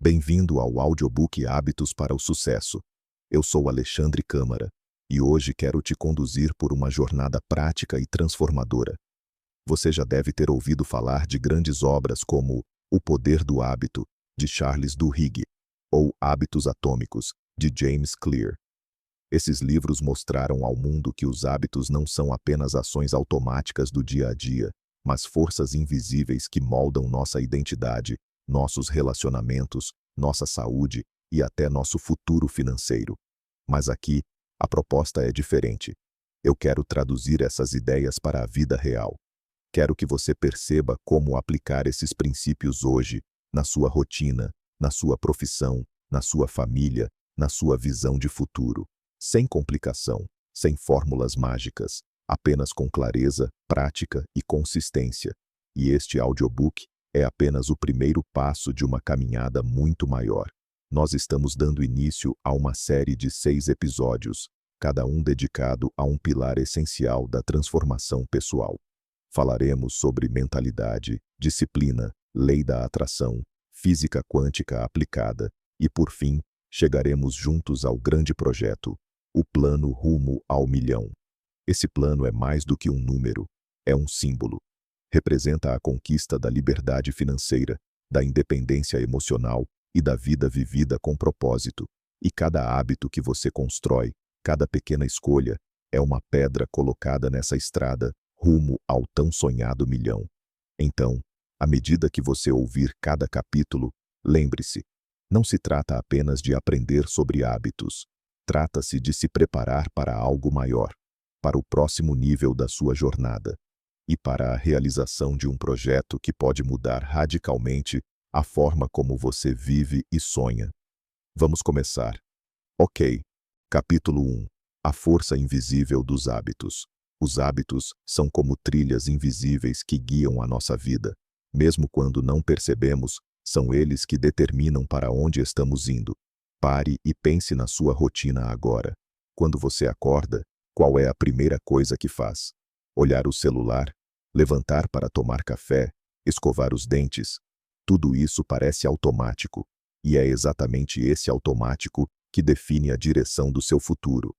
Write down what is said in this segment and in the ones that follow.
Bem-vindo ao audiobook Hábitos para o Sucesso. Eu sou Alexandre Câmara e hoje quero te conduzir por uma jornada prática e transformadora. Você já deve ter ouvido falar de grandes obras como O Poder do Hábito, de Charles Duhigg, ou Hábitos Atômicos, de James Clear. Esses livros mostraram ao mundo que os hábitos não são apenas ações automáticas do dia a dia, mas forças invisíveis que moldam nossa identidade, nossos relacionamentos, nossa saúde e até nosso futuro financeiro. Mas aqui, a proposta é diferente. Eu quero traduzir essas ideias para a vida real. Quero que você perceba como aplicar esses princípios hoje, na sua rotina, na sua profissão, na sua família, na sua visão de futuro. Sem complicação, sem fórmulas mágicas, apenas com clareza, prática e consistência. E este audiobook é apenas o primeiro passo de uma caminhada muito maior. Nós estamos dando início a uma série de 6 episódios, cada um dedicado a um pilar essencial da transformação pessoal. Falaremos sobre mentalidade, disciplina, lei da atração, física quântica aplicada e, por fim, chegaremos juntos ao grande projeto, o plano rumo ao milhão. Esse plano é mais do que um número, é um símbolo. Representa a conquista da liberdade financeira, da independência emocional e da vida vivida com propósito. E cada hábito que você constrói, cada pequena escolha, é uma pedra colocada nessa estrada rumo ao tão sonhado milhão. Então, à medida que você ouvir cada capítulo, lembre-se, não se trata apenas de aprender sobre hábitos. Trata-se de se preparar para algo maior, para o próximo nível da sua jornada e para a realização de um projeto que pode mudar radicalmente a forma como você vive e sonha. Vamos começar. Ok. Capítulo 1. A força invisível dos hábitos. Os hábitos são como trilhas invisíveis que guiam a nossa vida. Mesmo quando não percebemos, são eles que determinam para onde estamos indo. Pare e pense na sua rotina agora. Quando você acorda, qual é a primeira coisa que faz? Olhar o celular? Levantar para tomar café? Escovar os dentes? Tudo isso parece automático, e é exatamente esse automático que define a direção do seu futuro.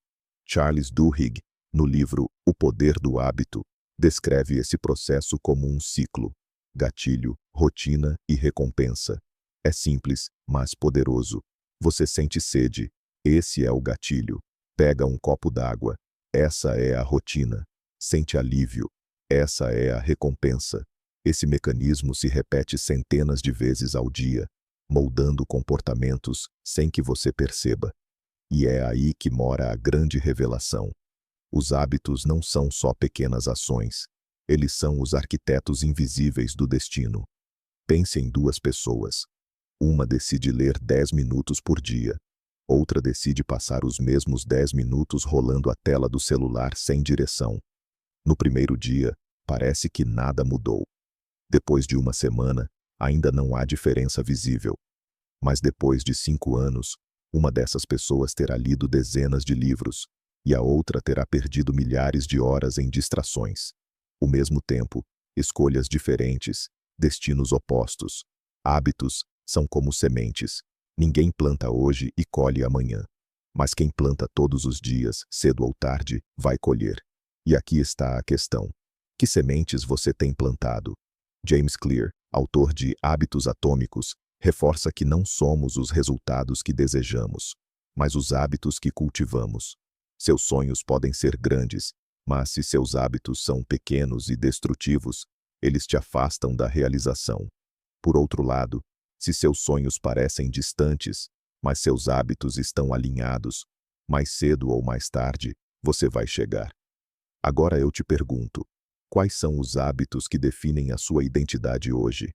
Charles Duhigg, no livro O Poder do Hábito, descreve esse processo como um ciclo: gatilho, rotina e recompensa. É simples, mas poderoso. Você sente sede, esse é o gatilho. Pega um copo d'água, essa é a rotina. Sente alívio, essa é a recompensa. Esse mecanismo se repete centenas de vezes ao dia, moldando comportamentos sem que você perceba. E é aí que mora a grande revelação. Os hábitos não são só pequenas ações, eles são os arquitetos invisíveis do destino. Pense em 2 pessoas. Uma decide ler 10 minutos por dia. Outra decide passar os mesmos 10 minutos rolando a tela do celular sem direção. No primeiro dia, parece que nada mudou. Depois de uma semana, ainda não há diferença visível. Mas depois de 5 anos, uma dessas pessoas terá lido dezenas de livros, e a outra terá perdido milhares de horas em distrações. Ao mesmo tempo, escolhas diferentes, destinos opostos. Hábitos são como sementes. Ninguém planta hoje e colhe amanhã. Mas quem planta todos os dias, cedo ou tarde, vai colher. E aqui está a questão. Que sementes você tem plantado? James Clear, autor de Hábitos Atômicos, reforça que não somos os resultados que desejamos, mas os hábitos que cultivamos. Seus sonhos podem ser grandes, mas se seus hábitos são pequenos e destrutivos, eles te afastam da realização. Por outro lado, se seus sonhos parecem distantes, mas seus hábitos estão alinhados, mais cedo ou mais tarde, você vai chegar. Agora eu te pergunto, quais são os hábitos que definem a sua identidade hoje?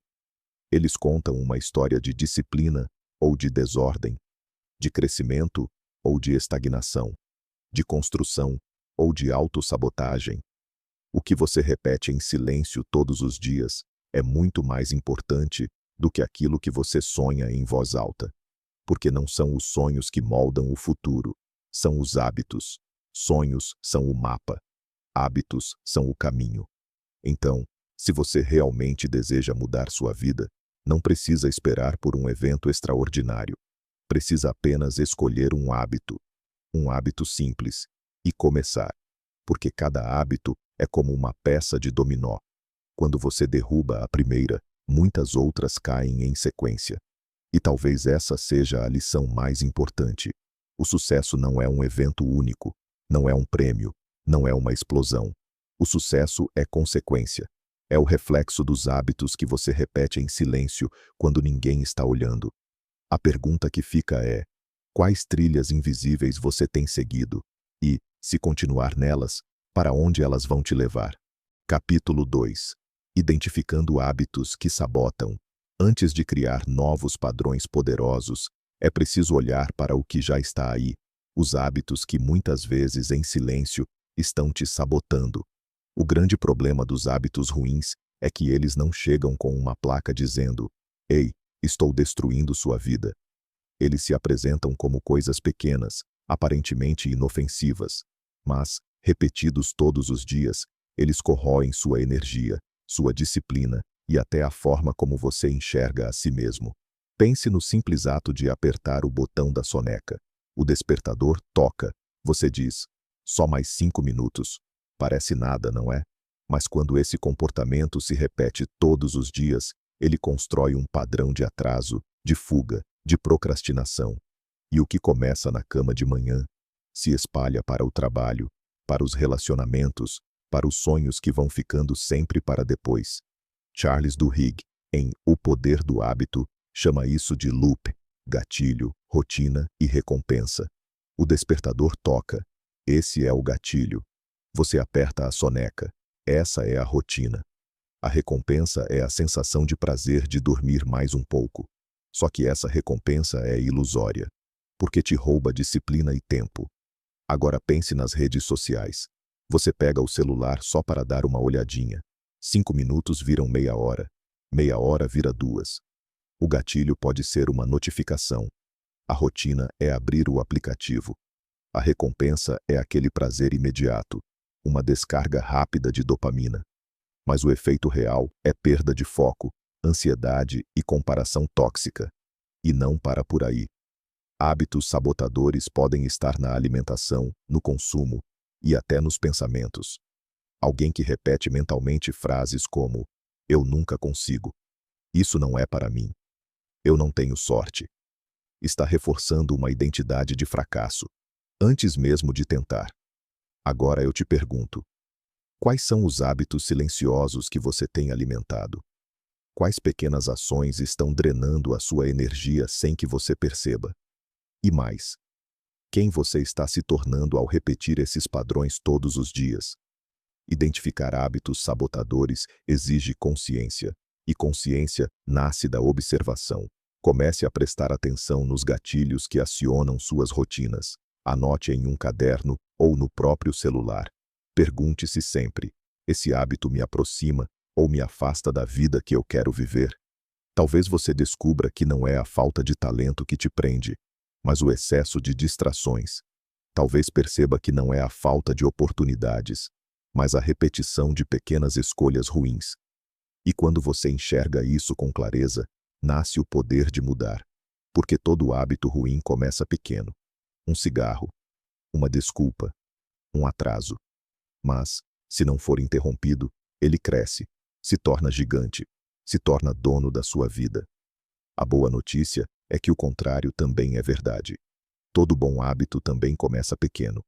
Eles contam uma história de disciplina ou de desordem, de crescimento ou de estagnação, de construção ou de autossabotagem. O que você repete em silêncio todos os dias é muito mais importante do que aquilo que você sonha em voz alta. Porque não são os sonhos que moldam o futuro, são os hábitos. Sonhos são o mapa. Hábitos são o caminho. Então, se você realmente deseja mudar sua vida, Não precisa esperar por um evento extraordinário. Precisa apenas escolher um hábito simples, e começar. Porque cada hábito é como uma peça de dominó. Quando você derruba a primeira, muitas outras caem em sequência. E talvez essa seja a lição mais importante. O sucesso não é um evento único, não é um prêmio, não é uma explosão. O sucesso é consequência. É o reflexo dos hábitos que você repete em silêncio quando ninguém está olhando. A pergunta que fica é: quais trilhas invisíveis você tem seguido? E, se continuar nelas, para onde elas vão te levar? Capítulo 2. Identificando hábitos que sabotam. Antes de criar novos padrões poderosos, é preciso olhar para o que já está aí, os hábitos que muitas vezes em silêncio estão te sabotando. O grande problema dos hábitos ruins é que eles não chegam com uma placa dizendo: "Ei, estou destruindo sua vida." Eles se apresentam como coisas pequenas, aparentemente inofensivas, mas, repetidos todos os dias, eles corroem sua energia, sua disciplina e até a forma como você enxerga a si mesmo. Pense no simples ato de apertar o botão da soneca. O despertador toca. Você diz: "Só mais 5 minutos." Parece nada, não é? Mas quando esse comportamento se repete todos os dias, ele constrói um padrão de atraso, de fuga, de procrastinação. E o que começa na cama de manhã se espalha para o trabalho, para os relacionamentos, para os sonhos que vão ficando sempre para depois. Charles Duhigg, em O Poder do Hábito, chama isso de loop, gatilho, rotina e recompensa. O despertador toca. Esse é o gatilho. Você aperta a soneca. Essa é a rotina. A recompensa é a sensação de prazer de dormir mais um pouco. Só que essa recompensa é ilusória, porque te rouba disciplina e tempo. Agora pense nas redes sociais. Você pega o celular só para dar uma olhadinha. 5 minutos viram meia hora vira 2. O gatilho pode ser uma notificação. A rotina é abrir o aplicativo. A recompensa é aquele prazer imediato, uma descarga rápida de dopamina. Mas o efeito real é perda de foco, ansiedade e comparação tóxica. E não para por aí. Hábitos sabotadores podem estar na alimentação, no consumo e até nos pensamentos. Alguém que repete mentalmente frases como: "Eu nunca consigo. Isso não é para mim. Eu não tenho sorte." Está reforçando uma identidade de fracasso, antes mesmo de tentar. Agora eu te pergunto: quais são os hábitos silenciosos que você tem alimentado? Quais pequenas ações estão drenando a sua energia sem que você perceba? E mais, quem você está se tornando ao repetir esses padrões todos os dias? Identificar hábitos sabotadores exige consciência, e consciência nasce da observação. Comece a prestar atenção nos gatilhos que acionam suas rotinas. Anote em um caderno ou no próprio celular. Pergunte-se sempre: esse hábito me aproxima ou me afasta da vida que eu quero viver? Talvez você descubra que não é a falta de talento que te prende, mas o excesso de distrações. Talvez perceba que não é a falta de oportunidades, mas a repetição de pequenas escolhas ruins. E quando você enxerga isso com clareza, nasce o poder de mudar. Porque todo hábito ruim começa pequeno. Um cigarro, uma desculpa, um atraso. Mas, se não for interrompido, ele cresce, se torna gigante, se torna dono da sua vida. A boa notícia é que o contrário também é verdade. Todo bom hábito também começa pequeno.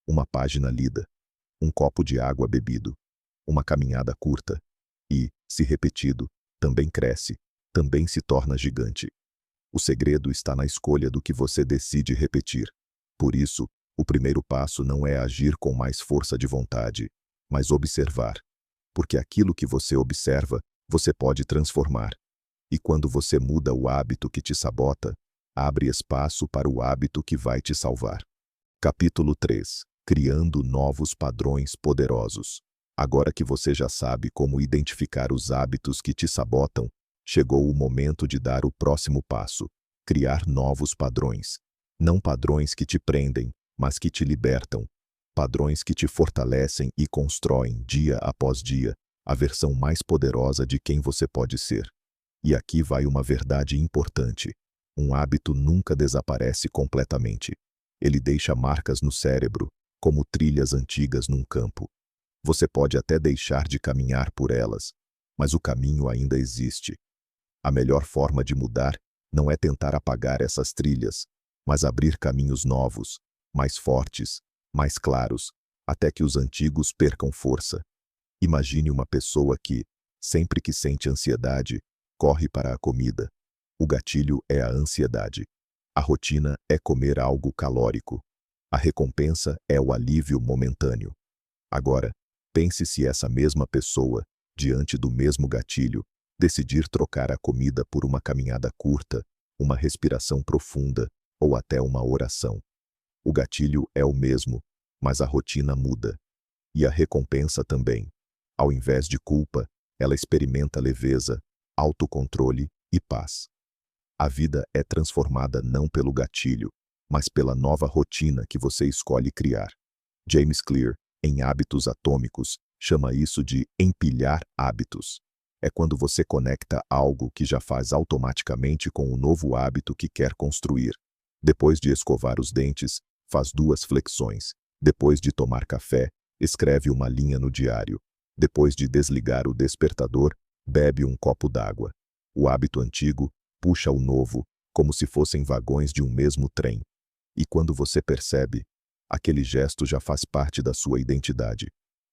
Uma página lida, um copo de água bebido, uma caminhada curta e, se repetido, também cresce, também se torna gigante. O segredo está na escolha do que você decide repetir. Por isso, o primeiro passo não é agir com mais força de vontade, mas observar. Porque aquilo que você observa, você pode transformar. E quando você muda o hábito que te sabota, abre espaço para o hábito que vai te salvar. Capítulo 3. Criando novos padrões poderosos. Agora que você já sabe como identificar os hábitos que te sabotam, chegou o momento de dar o próximo passo: criar novos padrões. Não padrões que te prendem, mas que te libertam. Padrões que te fortalecem e constroem, dia após dia, a versão mais poderosa de quem você pode ser. E aqui vai uma verdade importante. Um hábito nunca desaparece completamente. Ele deixa marcas no cérebro, como trilhas antigas num campo. Você pode até deixar de caminhar por elas, mas o caminho ainda existe. A melhor forma de mudar não é tentar apagar essas trilhas, mas abrir caminhos novos, mais fortes, mais claros, até que os antigos percam força. Imagine uma pessoa que, sempre que sente ansiedade, corre para a comida. O gatilho é a ansiedade. A rotina é comer algo calórico. A recompensa é o alívio momentâneo. Agora, pense se essa mesma pessoa, diante do mesmo gatilho, decidir trocar a comida por uma caminhada curta, uma respiração profunda ou até uma oração. O gatilho é o mesmo, mas a rotina muda. E a recompensa também. Ao invés de culpa, ela experimenta leveza, autocontrole e paz. A vida é transformada não pelo gatilho, mas pela nova rotina que você escolhe criar. James Clear, em Hábitos Atômicos, chama isso de empilhar hábitos. É quando você conecta algo que já faz automaticamente com o novo hábito que quer construir. Depois de escovar os dentes, faz 2 flexões. Depois de tomar café, escreve uma linha no diário. Depois de desligar o despertador, bebe um copo d'água. O hábito antigo puxa o novo, como se fossem vagões de um mesmo trem. E quando você percebe, aquele gesto já faz parte da sua identidade.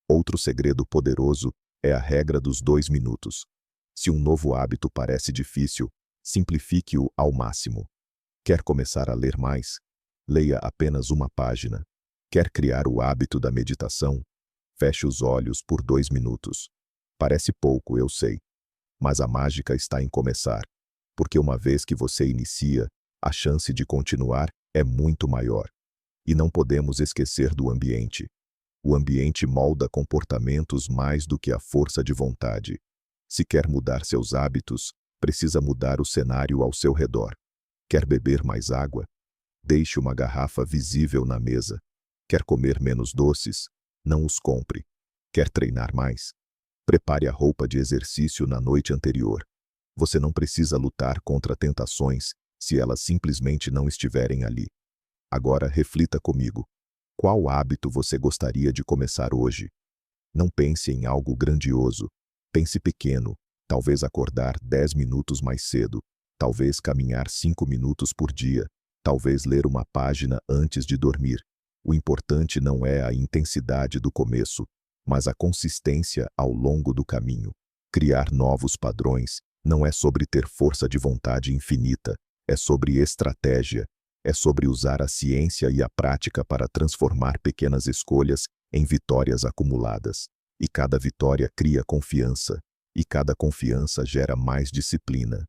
Outro segredo poderoso é a regra dos 2 minutos. Se um novo hábito parece difícil, simplifique-o ao máximo. Quer começar a ler mais? Leia apenas uma página. Quer criar o hábito da meditação? Feche os olhos por 2 minutos. Parece pouco, eu sei. Mas a mágica está em começar. Porque uma vez que você inicia, a chance de continuar é muito maior. E não podemos esquecer do ambiente. O ambiente molda comportamentos mais do que a força de vontade. Se quer mudar seus hábitos, precisa mudar o cenário ao seu redor. Quer beber mais água? Deixe uma garrafa visível na mesa. Quer comer menos doces? Não os compre. Quer treinar mais? Prepare a roupa de exercício na noite anterior. Você não precisa lutar contra tentações se elas simplesmente não estiverem ali. Agora reflita comigo. Qual hábito você gostaria de começar hoje? Não pense em algo grandioso. Pense pequeno. Talvez acordar 10 minutos mais cedo. Talvez caminhar 5 minutos por dia. Talvez ler uma página antes de dormir. O importante não é a intensidade do começo, mas a consistência ao longo do caminho. Criar novos padrões não é sobre ter força de vontade infinita, é sobre estratégia, é sobre usar a ciência e a prática para transformar pequenas escolhas em vitórias acumuladas. E cada vitória cria confiança, e cada confiança gera mais disciplina.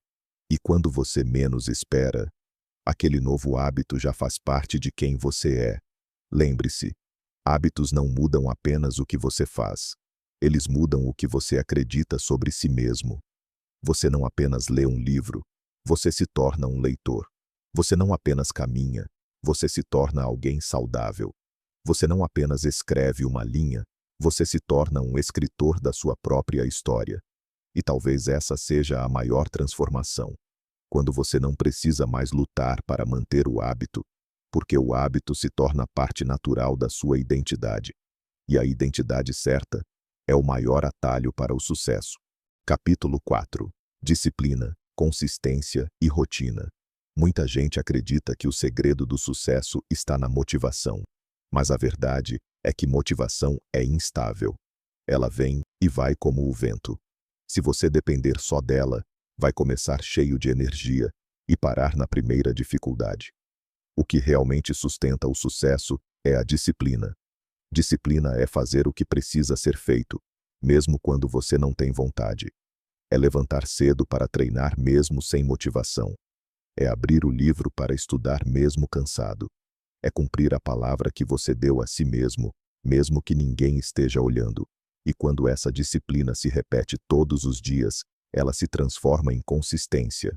E quando você menos espera, aquele novo hábito já faz parte de quem você é. Lembre-se, hábitos não mudam apenas o que você faz. Eles mudam o que você acredita sobre si mesmo. Você não apenas lê um livro, você se torna um leitor. Você não apenas caminha, você se torna alguém saudável. Você não apenas escreve uma linha, você se torna um escritor da sua própria história. E talvez essa seja a maior transformação. Quando você não precisa mais lutar para manter o hábito, porque o hábito se torna parte natural da sua identidade. E a identidade certa é o maior atalho para o sucesso. Capítulo 4. Disciplina, consistência e rotina. Muita gente acredita que o segredo do sucesso está na motivação. Mas a verdade é que motivação é instável. Ela vem e vai como o vento. Se você depender só dela, vai começar cheio de energia e parar na primeira dificuldade. O que realmente sustenta o sucesso é a disciplina. Disciplina é fazer o que precisa ser feito, mesmo quando você não tem vontade. É levantar cedo para treinar mesmo sem motivação. É abrir o livro para estudar mesmo cansado. É cumprir a palavra que você deu a si mesmo, mesmo que ninguém esteja olhando. E quando essa disciplina se repete todos os dias, ela se transforma em consistência.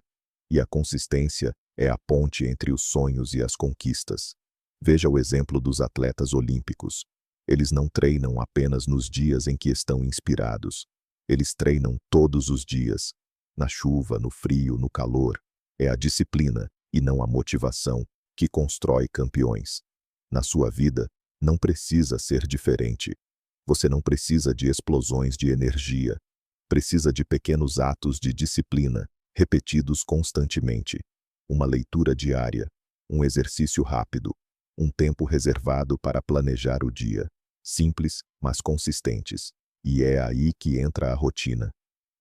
E a consistência é a ponte entre os sonhos e as conquistas. Veja o exemplo dos atletas olímpicos. Eles não treinam apenas nos dias em que estão inspirados. Eles treinam todos os dias. Na chuva, no frio, no calor. É a disciplina, e não a motivação, que constrói campeões. Na sua vida, não precisa ser diferente. Você não precisa de explosões de energia. Precisa de pequenos atos de disciplina, repetidos constantemente. Uma leitura diária, um exercício rápido, um tempo reservado para planejar o dia. Simples, mas consistentes. E é aí que entra a rotina.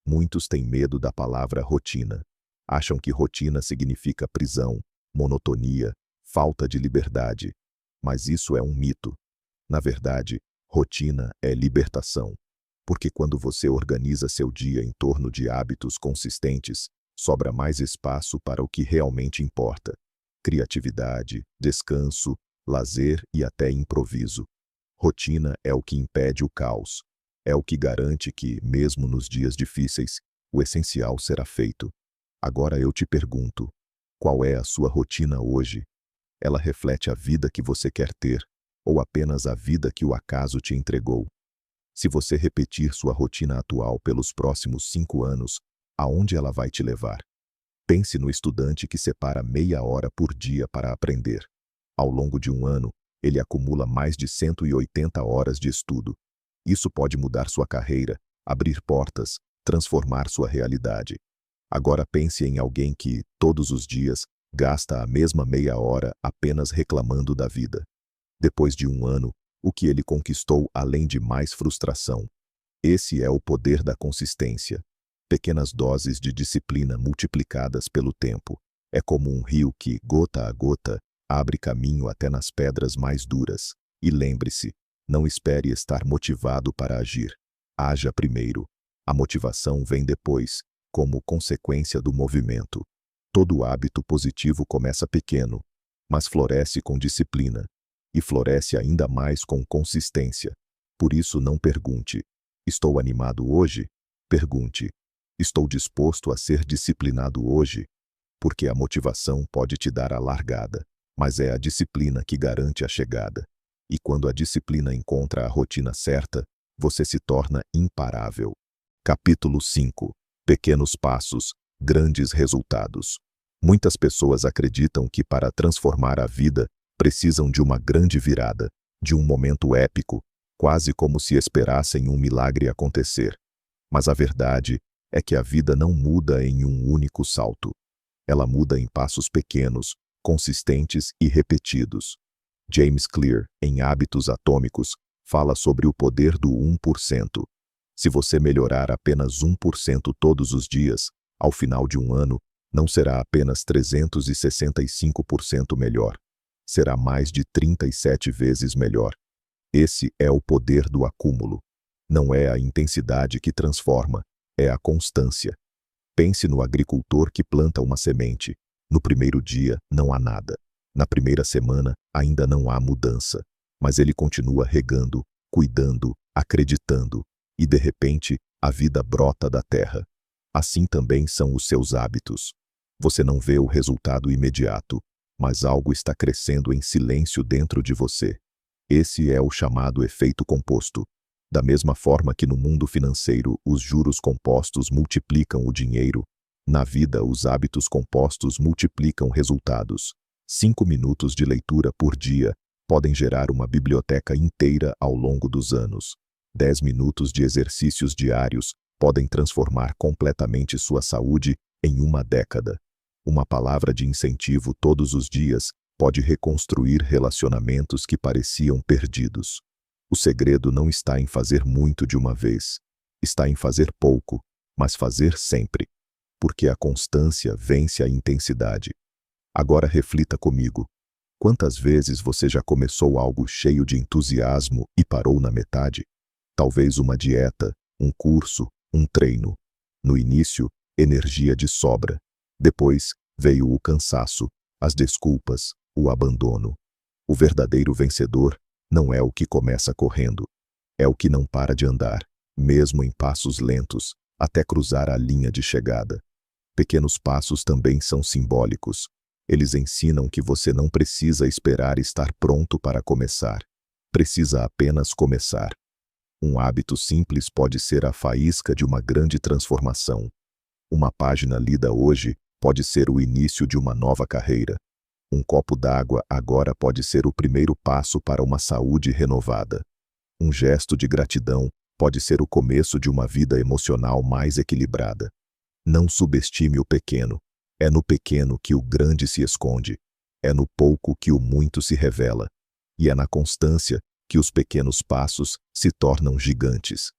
Muitos têm medo da palavra rotina. Acham que rotina significa prisão, monotonia, falta de liberdade. Mas isso é um mito. Na verdade, rotina é libertação. Porque quando você organiza seu dia em torno de hábitos consistentes, sobra mais espaço para o que realmente importa. Criatividade, descanso, lazer e até improviso. Rotina é o que impede o caos. É o que garante que, mesmo nos dias difíceis, o essencial será feito. Agora eu te pergunto, qual é a sua rotina hoje? Ela reflete a vida que você quer ter, ou apenas a vida que o acaso te entregou? Se você repetir sua rotina atual pelos próximos 5 anos, aonde ela vai te levar? Pense no estudante que separa meia hora por dia para aprender. Ao longo de um ano, ele acumula mais de 180 horas de estudo. Isso pode mudar sua carreira, abrir portas, transformar sua realidade. Agora pense em alguém que, todos os dias, gasta a mesma meia hora apenas reclamando da vida. Depois de um ano, o que ele conquistou além de mais frustração? Esse é o poder da consistência. Pequenas doses de disciplina multiplicadas pelo tempo. É como um rio que, gota a gota, abre caminho até nas pedras mais duras. E lembre-se, não espere estar motivado para agir. Haja primeiro. A motivação vem depois, como consequência do movimento. Todo hábito positivo começa pequeno, mas floresce com disciplina. E floresce ainda mais com consistência. Por isso não pergunte, estou animado hoje? Pergunte, estou disposto a ser disciplinado hoje? Porque a motivação pode te dar a largada, mas é a disciplina que garante a chegada. E quando a disciplina encontra a rotina certa, você se torna imparável. Capítulo 5. Pequenos passos, grandes resultados. Muitas pessoas acreditam que para transformar a vida, precisam de uma grande virada, de um momento épico, quase como se esperassem um milagre acontecer. Mas a verdade é que a vida não muda em um único salto. Ela muda em passos pequenos, consistentes e repetidos. James Clear, em Hábitos Atômicos, fala sobre o poder do 1%. Se você melhorar apenas 1% todos os dias, ao final de um ano, não será apenas 365% melhor. Será mais de 37 vezes melhor. Esse é o poder do acúmulo. Não é a intensidade que transforma, é a constância. Pense no agricultor que planta uma semente. No primeiro dia, não há nada. Na primeira semana, ainda não há mudança. Mas ele continua regando, cuidando, acreditando. E de repente, a vida brota da terra. Assim também são os seus hábitos. Você não vê o resultado imediato, mas algo está crescendo em silêncio dentro de você. Esse é o chamado efeito composto. Da mesma forma que no mundo financeiro os juros compostos multiplicam o dinheiro, na vida os hábitos compostos multiplicam resultados. 5 minutos de leitura por dia podem gerar uma biblioteca inteira ao longo dos anos. 10 minutos de exercícios diários podem transformar completamente sua saúde em uma década. Uma palavra de incentivo todos os dias pode reconstruir relacionamentos que pareciam perdidos. O segredo não está em fazer muito de uma vez. Está em fazer pouco, mas fazer sempre. Porque a constância vence a intensidade. Agora reflita comigo. Quantas vezes você já começou algo cheio de entusiasmo e parou na metade? Talvez uma dieta, um curso, um treino. No início, energia de sobra. Depois, veio o cansaço, as desculpas, o abandono. O verdadeiro vencedor não é o que começa correndo. É o que não para de andar, mesmo em passos lentos, até cruzar a linha de chegada. Pequenos passos também são simbólicos. Eles ensinam que você não precisa esperar estar pronto para começar. Precisa apenas começar. Um hábito simples pode ser a faísca de uma grande transformação. Uma página lida hoje pode ser o início de uma nova carreira. Um copo d'água agora pode ser o primeiro passo para uma saúde renovada. Um gesto de gratidão pode ser o começo de uma vida emocional mais equilibrada. Não subestime o pequeno. É no pequeno que o grande se esconde. É no pouco que o muito se revela. E é na constância que os pequenos passos se tornam gigantes.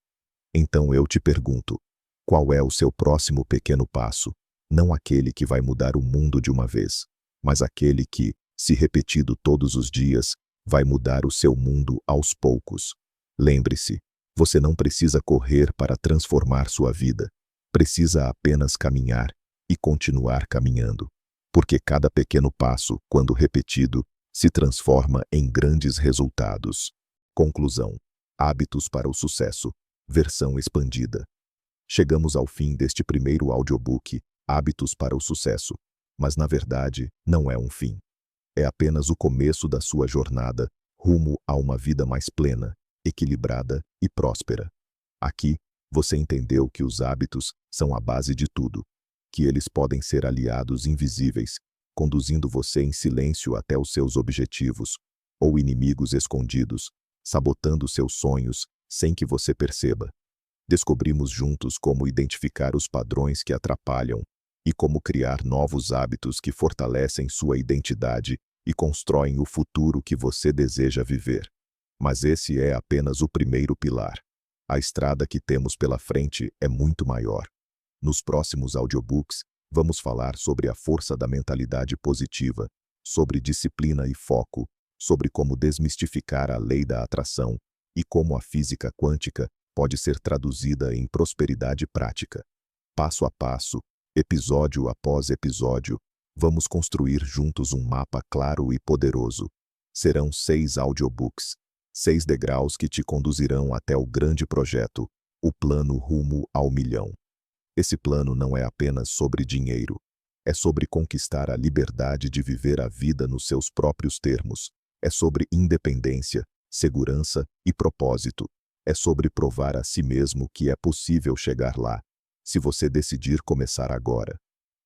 Então eu te pergunto, qual é o seu próximo pequeno passo? Não aquele que vai mudar o mundo de uma vez, mas aquele que, se repetido todos os dias, vai mudar o seu mundo aos poucos. Lembre-se, você não precisa correr para transformar sua vida. Precisa apenas caminhar e continuar caminhando. Porque cada pequeno passo, quando repetido, se transforma em grandes resultados. Conclusão. Hábitos para o sucesso. Versão expandida. Chegamos ao fim deste primeiro audiobook, Hábitos para o Sucesso. Mas na verdade, não é um fim. É apenas o começo da sua jornada rumo a uma vida mais plena, equilibrada e próspera. Aqui, você entendeu que os hábitos são a base de tudo, que eles podem ser aliados invisíveis, conduzindo você em silêncio até os seus objetivos, ou inimigos escondidos, sabotando seus sonhos sem que você perceba. Descobrimos juntos como identificar os padrões que atrapalham e como criar novos hábitos que fortalecem sua identidade e constroem o futuro que você deseja viver. Mas esse é apenas o primeiro pilar. A estrada que temos pela frente é muito maior. Nos próximos audiobooks, vamos falar sobre a força da mentalidade positiva, sobre disciplina e foco, sobre como desmistificar a lei da atração e como a física quântica pode ser traduzida em prosperidade prática. Passo a passo, episódio após episódio, vamos construir juntos um mapa claro e poderoso. Serão 6 audiobooks, 6 degraus que te conduzirão até o grande projeto, o plano rumo ao milhão. Esse plano não é apenas sobre dinheiro. É sobre conquistar a liberdade de viver a vida nos seus próprios termos. É sobre independência, segurança e propósito. É sobre provar a si mesmo que é possível chegar lá, se você decidir começar agora.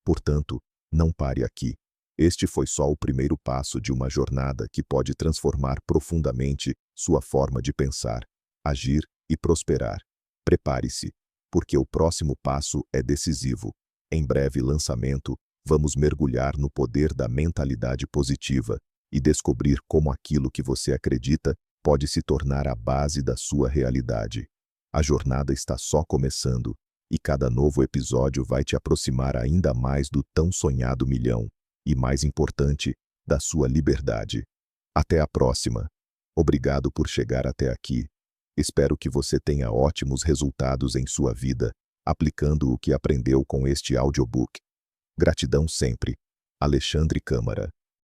Portanto, não pare aqui. Este foi só o primeiro passo de uma jornada que pode transformar profundamente sua forma de pensar, agir e prosperar. Prepare-se, porque o próximo passo é decisivo. Em breve lançamento, vamos mergulhar no poder da mentalidade positiva e descobrir como aquilo que você acredita pode se tornar a base da sua realidade. A jornada está só começando, e cada novo episódio vai te aproximar ainda mais do tão sonhado milhão, e mais importante, da sua liberdade. Até a próxima. Obrigado por chegar até aqui. Espero que você tenha ótimos resultados em sua vida, aplicando o que aprendeu com este audiobook. Gratidão sempre. Alexandre Câmara.